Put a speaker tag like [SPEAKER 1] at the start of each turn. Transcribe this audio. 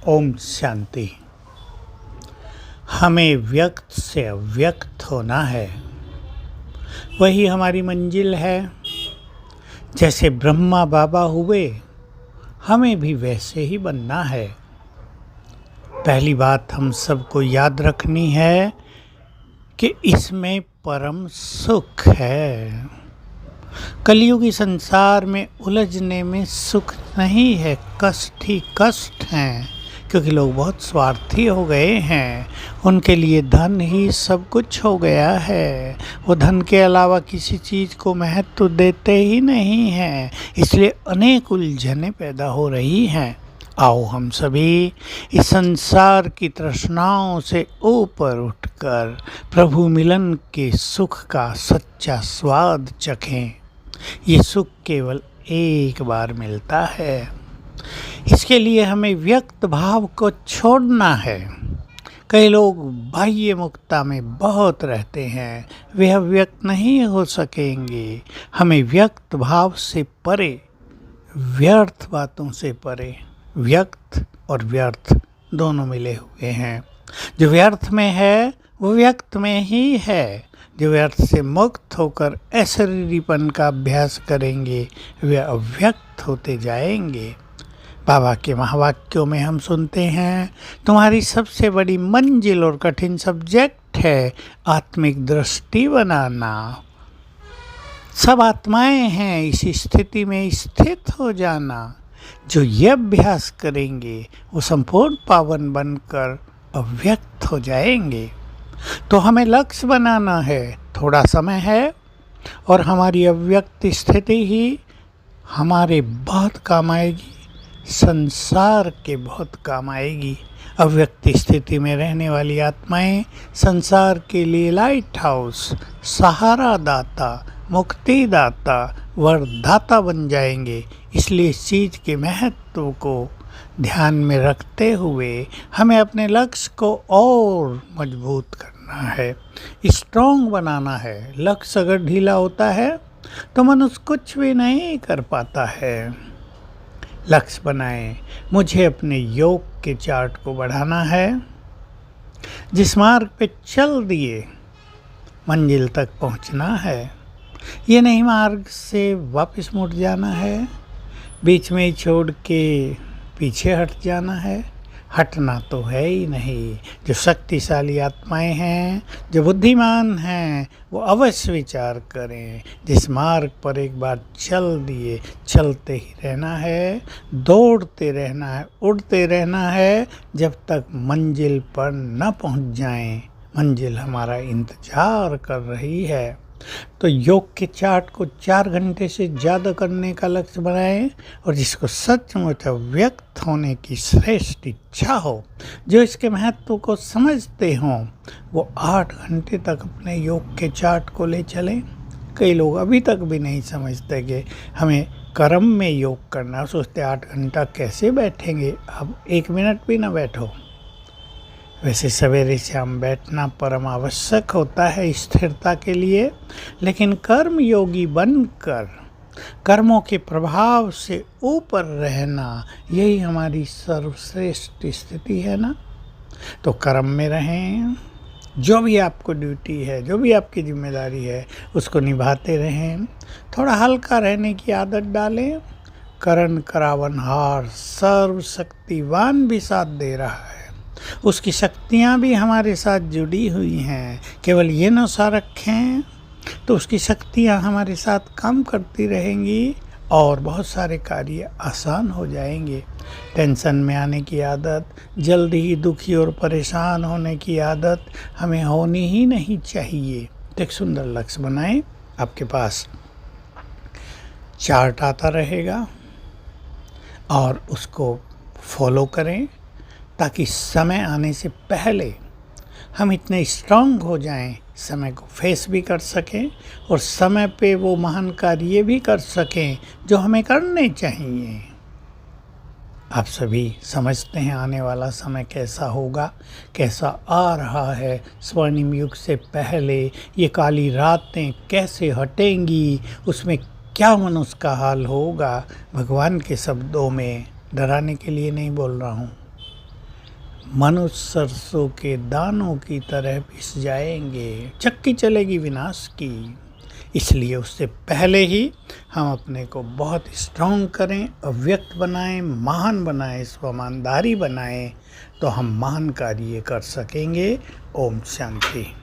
[SPEAKER 1] ओम शांति। हमें व्यक्त से अव्यक्त होना है, वही हमारी मंजिल है। जैसे ब्रह्मा बाबा हुए, हमें भी वैसे ही बनना है। पहली बात हम सबको याद रखनी है कि इसमें परम सुख है। कलयुगी संसार में उलझने में सुख नहीं है, कष्ट ही कष्ट हैं, क्योंकि लोग बहुत स्वार्थी हो गए हैं। उनके लिए धन ही सब कुछ हो गया है। वो धन के अलावा किसी चीज़ को महत्व देते ही नहीं हैं, इसलिए अनेक उलझनें पैदा हो रही हैं। आओ हम सभी इस संसार की तृष्णाओं से ऊपर उठकर प्रभु मिलन के सुख का सच्चा स्वाद चखें। ये सुख केवल एक बार मिलता है। इसके लिए हमें व्यक्त भाव को छोड़ना है। कई लोग बाह्य मुक्ता में बहुत रहते हैं, वे अव्यक्त नहीं हो सकेंगे। हमें व्यक्त भाव से परे, व्यर्थ बातों से परे, व्यक्त और व्यर्थ दोनों मिले हुए हैं। जो व्यर्थ में है वो व्यक्त में ही है। जो व्यर्थ से मुक्त होकर अशरीरीपन का अभ्यास करेंगे वे अव्यक्त होते जाएंगे। बाबा के महावाक्यों में हम सुनते हैं, तुम्हारी सबसे बड़ी मंजिल और कठिन सब्जेक्ट है आत्मिक दृष्टि बनाना। सब आत्माएं हैं, इस स्थिति में स्थित हो जाना। जो ये अभ्यास करेंगे वो संपूर्ण पावन बनकर अव्यक्त हो जाएंगे। तो हमें लक्ष्य बनाना है। थोड़ा समय है और हमारी अव्यक्त स्थिति ही हमारे बहुत काम आएगी, संसार के बहुत काम आएगी। अव्यक्त स्थिति में रहने वाली आत्माएं संसार के लिए लाइट हाउस, सहारा दाता, मुक्ति दाता, वरदाता बन जाएंगे। इसलिए इस चीज़ के महत्व को ध्यान में रखते हुए हमें अपने लक्ष्य को और मजबूत करना है, स्ट्रॉन्ग बनाना है। लक्ष्य अगर ढीला होता है तो मनुष्य कुछ भी नहीं कर पाता है। लक्ष्य बनाएं। मुझे अपने योग के चार्ट को बढ़ाना है। जिस मार्ग पे चल दिए मंजिल तक पहुंचना है। ये नहीं मार्ग से वापस मुड़ जाना है, बीच में ही छोड़ के पीछे हट जाना है। हटना तो है ही नहीं। जो शक्तिशाली आत्माएं हैं, जो बुद्धिमान हैं, वो अवश्य विचार करें। जिस मार्ग पर एक बार चल दिए, चलते ही रहना है, दौड़ते रहना है, उड़ते रहना है, जब तक मंजिल पर न पहुंच जाएं। मंजिल हमारा इंतजार कर रही है। तो योग के चार्ट को 4 घंटे से ज़्यादा करने का लक्ष्य बनाएं। और जिसको सचमुच व्यक्त होने की श्रेष्ठ इच्छा हो, जो इसके महत्व को समझते हों, वो 8 घंटे तक अपने योग के चार्ट को ले चलें। कई लोग अभी तक भी नहीं समझते कि हमें कर्म में योग करना। सोचते 8 घंटा कैसे बैठेंगे, अब 1 मिनट भी ना बैठो। वैसे सवेरे शाम बैठना परम आवश्यक होता है स्थिरता के लिए, लेकिन कर्म योगी बनकर कर्मों के प्रभाव से ऊपर रहना, यही हमारी सर्वश्रेष्ठ स्थिति है ना। तो कर्म में रहें। जो भी आपको ड्यूटी है, जो भी आपकी जिम्मेदारी है, उसको निभाते रहें। थोड़ा हल्का रहने की आदत डालें। करण करावनहार सर्वशक्तिवान भी साथ दे रहा है, उसकी शक्तियाँ भी हमारे साथ जुड़ी हुई हैं। केवल ये नशा रखें तो उसकी शक्तियाँ हमारे साथ काम करती रहेंगी और बहुत सारे कार्य आसान हो जाएंगे। टेंशन में आने की आदत, जल्दी ही दुखी और परेशान होने की आदत हमें होनी ही नहीं चाहिए। तो एक सुंदर लक्ष्य बनाएं। आपके पास चार्ट आता रहेगा और उसको फॉलो करें, ताकि समय आने से पहले हम इतने स्ट्रांग हो जाएं, समय को फेस भी कर सकें और समय पे वो महान कार्य भी कर सकें जो हमें करने चाहिए। आप सभी समझते हैं आने वाला समय कैसा होगा, कैसा आ रहा है। स्वर्णिम युग से पहले ये काली रातें कैसे हटेंगी, उसमें क्या मनुष्य का हाल होगा। भगवान के शब्दों में, डराने के लिए नहीं बोल रहा हूँ, मनुष्य सरसों के दानों की तरह पिस जाएंगे, चक्की चलेगी विनाश की। इसलिए उससे पहले ही हम अपने को बहुत स्ट्रांग करें, अव्यक्त बनाएं, महान बनाएं, स्वमानधारी बनाएं, तो हम महान कार्य कर सकेंगे। ओम शांति।